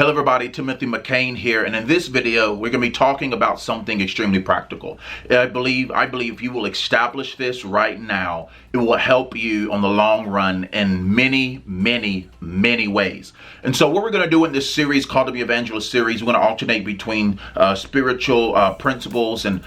Hello everybody, Timothy McCain here, and in this video we're going to be talking about something extremely practical. I believe if you will establish this right now, it will help you on the long run in many ways. And so what we're going to do in this series called the Evangelist series, we're going to alternate between spiritual principles and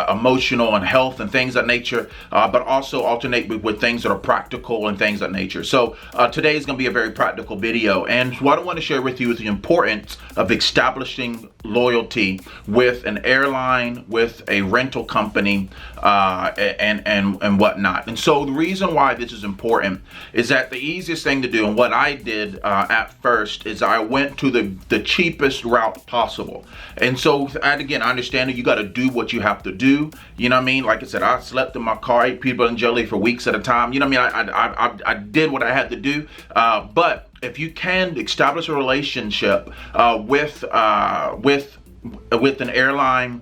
emotional and health and things of that nature, but also alternate with things that are practical and things of that nature. So today is going to be a very practical video, and what I want to share with you is the importance of establishing loyalty with an airline, with a rental company, and whatnot. And so the reason why this is important is that the easiest thing to do, and what I did at first, is I went to the cheapest route possible. And so, and again, I understand that you got to do what you have to do. You know what I mean? Like I said, I slept in my car, ate peanut butter and jelly for weeks at a time. You know what I mean? I did what I had to do, but if you can establish a relationship with an airline,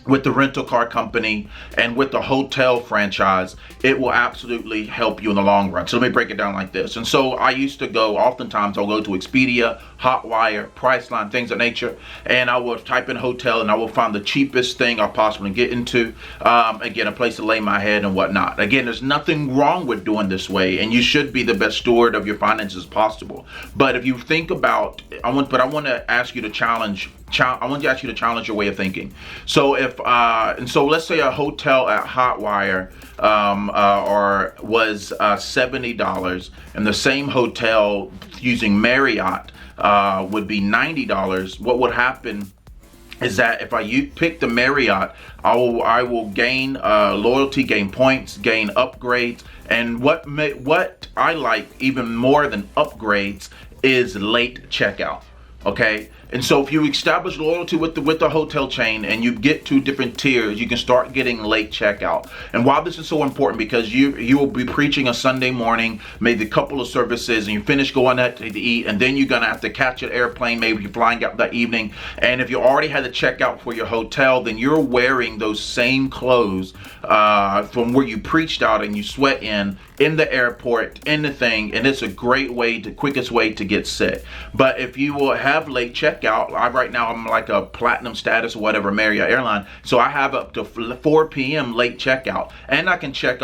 with the rental car company, and with the hotel franchise, it will absolutely help you in the long run. So let me break it down like this. And so I used to go, oftentimes I'll go to Expedia, Hotwire, Priceline, things of nature, and I will type in hotel and I will find the cheapest thing I'll possibly get into. Again, a place to lay my head and whatnot. Again, there's nothing wrong with doing this way, and you should be the best steward of your finances possible. But if you think about, I want to ask you to challenge your way of thinking. So so let's say a hotel at Hotwire was $70, and the same hotel using Marriott would be $90. What would happen is that if I pick the Marriott, I will gain loyalty, gain points, gain upgrades, and what I like even more than upgrades is late checkout. Okay, and so if you establish loyalty with the hotel chain and you get to different tiers, you can start getting late checkout. And why this is so important, because you will be preaching a Sunday morning, maybe a couple of services, and you finish going out to eat, and then you're gonna have to catch an airplane. Maybe you're flying out that evening, and if you already had the checkout for your hotel, then you're wearing those same clothes from where you preached out and you sweat in the airport, in the thing, and it's a great way, the quickest way to get set. But if you will have late checkout, right now I'm like a platinum status or whatever, Marriott Airline, so I have up to 4 p.m. late checkout, and I can check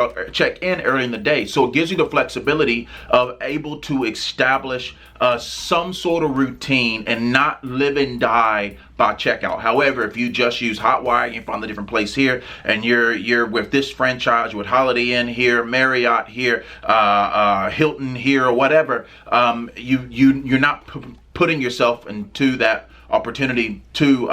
in early in the day. So it gives you the flexibility of able to establish some sort of routine and not live and die by checkout. However, if you just use Hotwire, you find a different place here, and you're with this franchise, with Holiday Inn here, Marriott here, Hilton here, or whatever, you're not putting yourself into that opportunity to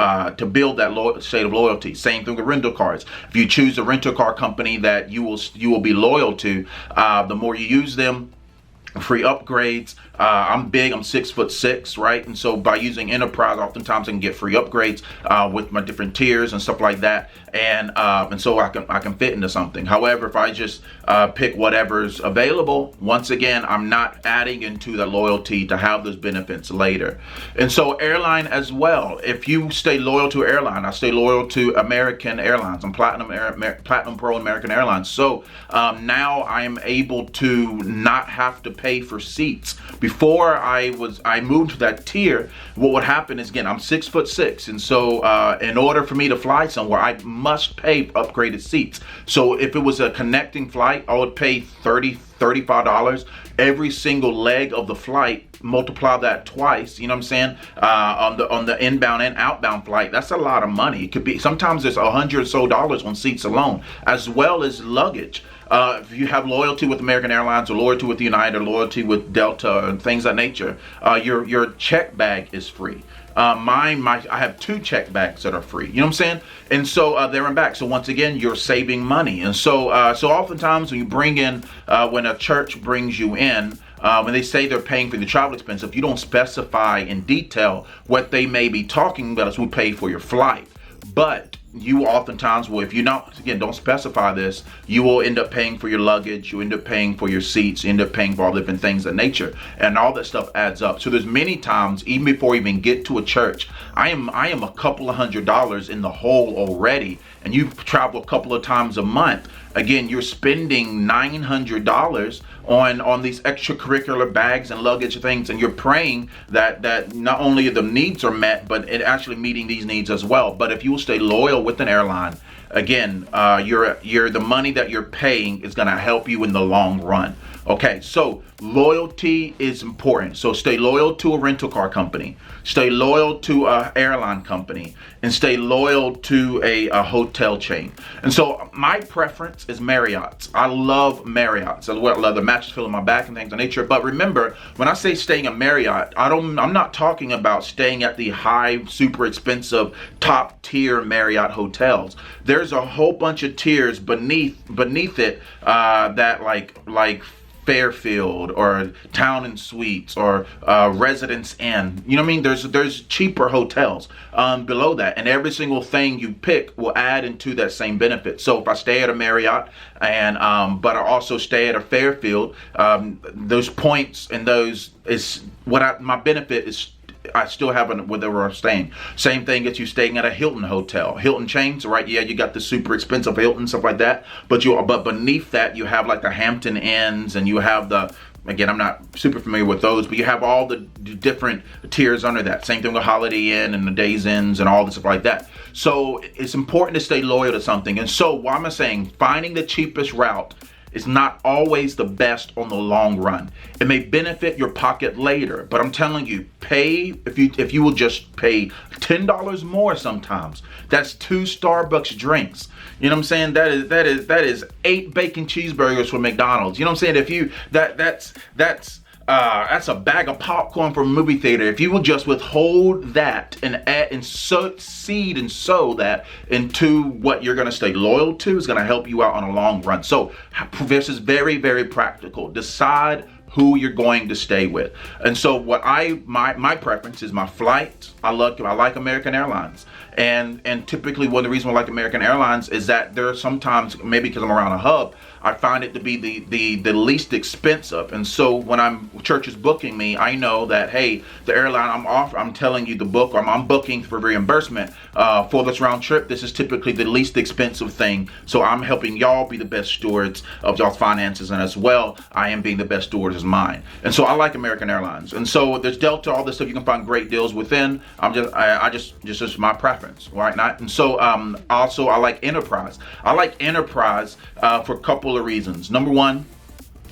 build that state of loyalty. Same thing with rental cars. If you choose a rental car company that you will be loyal to, the more you use them, free upgrades. I'm 6'6", right? And so by using Enterprise, oftentimes I can get free upgrades with my different tiers and stuff like that, and so I can fit into something. However, if I just pick whatever's available, once again, I'm not adding into the loyalty to have those benefits later. And so airline as well. If you stay loyal to airline, I stay loyal to American Airlines. I'm Platinum Pro American Airlines. So now I am able to not have to pay for seats. Before I moved to that tier, what would happen is, again, I'm 6'6", and so in order for me to fly somewhere, I must pay upgraded seats. So if it was a connecting flight, I would pay $35 every single leg of the flight. Multiply that twice, you know what I'm saying, on the inbound and outbound flight. That's a lot of money. It could be, sometimes there's $100 or so on seats alone, as well as luggage. If you have loyalty with American Airlines, or loyalty with United, or loyalty with Delta, and things of that nature, your check bag is free. I have 2 check bags that are free. You know what I'm saying? And so there and back. So once again, you're saving money. And so oftentimes when you bring in, when a church brings you in, when they say they're paying for the travel expense, if you don't specify in detail what they may be talking about, is who pay for your flight. But you oftentimes will, if you don't specify this, you will end up paying for your luggage, you end up paying for your seats, you end up paying for all different things of nature, and all that stuff adds up. So there's many times, even before you even get to a church, I am a couple of $100s in the hole already, and you travel a couple of times a month. Again, you're spending $900 on these extracurricular bags and luggage things, and you're praying that not only the needs are met, but it actually meeting these needs as well. But if you will stay loyal with an airline, again, the money that you're paying is going to help you in the long run. Okay, so loyalty is important. So stay loyal to a rental car company, stay loyal to an airline company, and stay loyal to a hotel chain. And so my preference is Marriott's. I love Marriott's. I love the mattress filling my back and things of nature. But remember, when I say staying at Marriott, I'm not talking about staying at the high, super expensive, top tier Marriott hotels. There's a whole bunch of tiers beneath it that like Fairfield or Town and Suites or Residence Inn. You know what I mean? There's cheaper hotels below that, and every single thing you pick will add into that same benefit. So if I stay at a Marriott and but I also stay at a Fairfield, those points and those is what my benefit is. I still have wherever I'm staying. Same thing as you staying at a Hilton hotel. Hilton chains, right? Yeah, you got the super expensive Hilton, stuff like that. But beneath that, you have like the Hampton Inns, and you have again, I'm not super familiar with those, but you have all the different tiers under that. Same thing with Holiday Inn and the Days Inns and all the stuff like that. So it's important to stay loyal to something. And so why am I saying finding the cheapest route is not always the best on the long run? It may benefit your pocket later, but I'm telling you, pay if you will just pay $10 more sometimes. That's 2 Starbucks drinks. You know what I'm saying? That is 8 bacon cheeseburgers from McDonald's. You know what I'm saying? If you that's a bag of popcorn from a movie theater. If you will just withhold that and add and seed and sow that into what you're going to stay loyal to, is going to help you out on a long run. So this is very, very practical. Decide who you're going to stay with. And so my preference is my flight. I like American Airlines. And typically one of the reasons I like American Airlines is that there are sometimes, maybe because I'm around a hub, I find it to be the least expensive. And so when church is booking me, I know that, hey, the airline I'm telling you the book, or I'm booking for reimbursement for this round trip. This is typically the least expensive thing. So I'm helping y'all be the best stewards of y'all's finances, and as well, I am being the best stewards as mine. And so I like American Airlines. And so there's Delta, all this stuff. You can find great deals within. Just my preference, right? And so also I like Enterprise. I like Enterprise for a couple of reasons. Number one,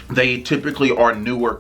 they typically are newer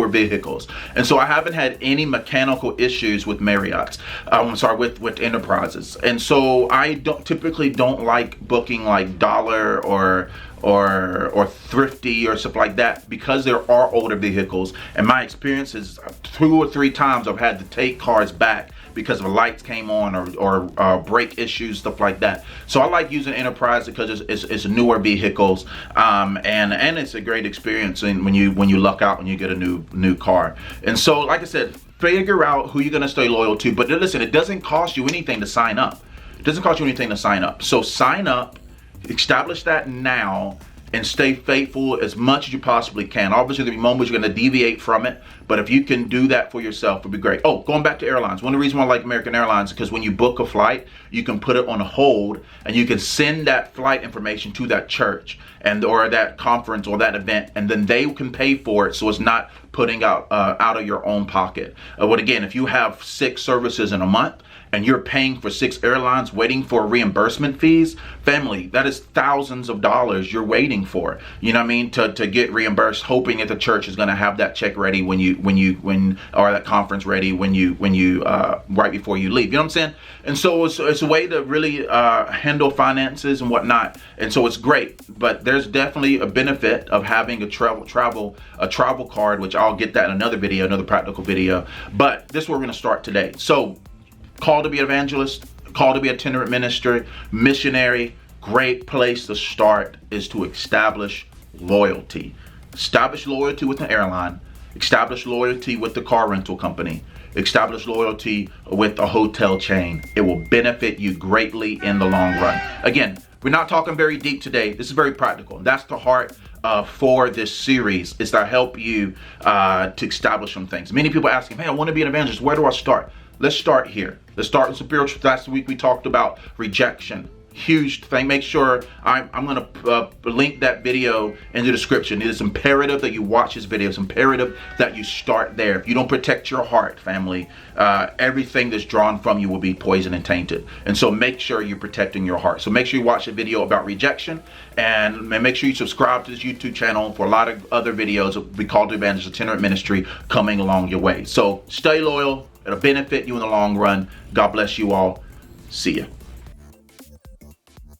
vehicles. And so I haven't had any mechanical issues with Marriott's. With Enterprises. And so I typically don't like booking like Dollar or Thrifty or stuff like that, because there are older vehicles. And my experience is 2 or 3 times I've had to take cars back because of lights came on or brake issues, stuff like that. So I like using Enterprise because it's newer vehicles, and it's a great experience when you luck out when you get a new car. And so, like I said, figure out who you're gonna stay loyal to. But listen, it doesn't cost you anything to sign up. It doesn't cost you anything to sign up. So sign up, establish that now, and stay faithful as much as you possibly can. Obviously, there'll be moments you're going to deviate from it, but if you can do that for yourself, it'd be great. Oh, going back to airlines. One of the reasons why I like American Airlines is because when you book a flight, you can put it on hold, and you can send that flight information to that church or that conference or that event, and then they can pay for it, so it's not putting out of your own pocket. But again, if you have 6 services in a month, and you're paying for 6 airlines waiting for reimbursement fees, family, that is thousands of dollars you're waiting for. You know what I mean? To get reimbursed, hoping that the church is going to have that check ready or that conference ready when you right before you leave. You know what I'm saying? And so it's a way to really handle finances and whatnot. And so it's great. But there's definitely a benefit of having a travel card, which I'll get that in another video, another practical video. But this is where we're going to start today. So, called to be an evangelist, called to be a itinerant minister, missionary, great place to start is to establish loyalty. Establish loyalty with an airline, establish loyalty with the car rental company, establish loyalty with a hotel chain. It will benefit you greatly in the long run. Again, we're not talking very deep today. This is very practical. That's the heart for this series, is to help you to establish some things. Many people asking, hey, I want to be an evangelist. Where do I start? let's start here. Let's start with spiritual. Last week we talked about rejection. Huge thing. Make sure I'm going to link that video in the description. It is imperative that you watch this video. It's imperative that you start there. If you don't protect your heart, family, everything that's drawn from you will be poisoned and tainted. And so make sure you're protecting your heart. So make sure you watch a video about rejection, and make sure you subscribe to this YouTube channel for a lot of other videos of We Call to Evangelist itinerant ministry coming along your way. So stay loyal. It'll benefit you in the long run. God bless you all. See ya.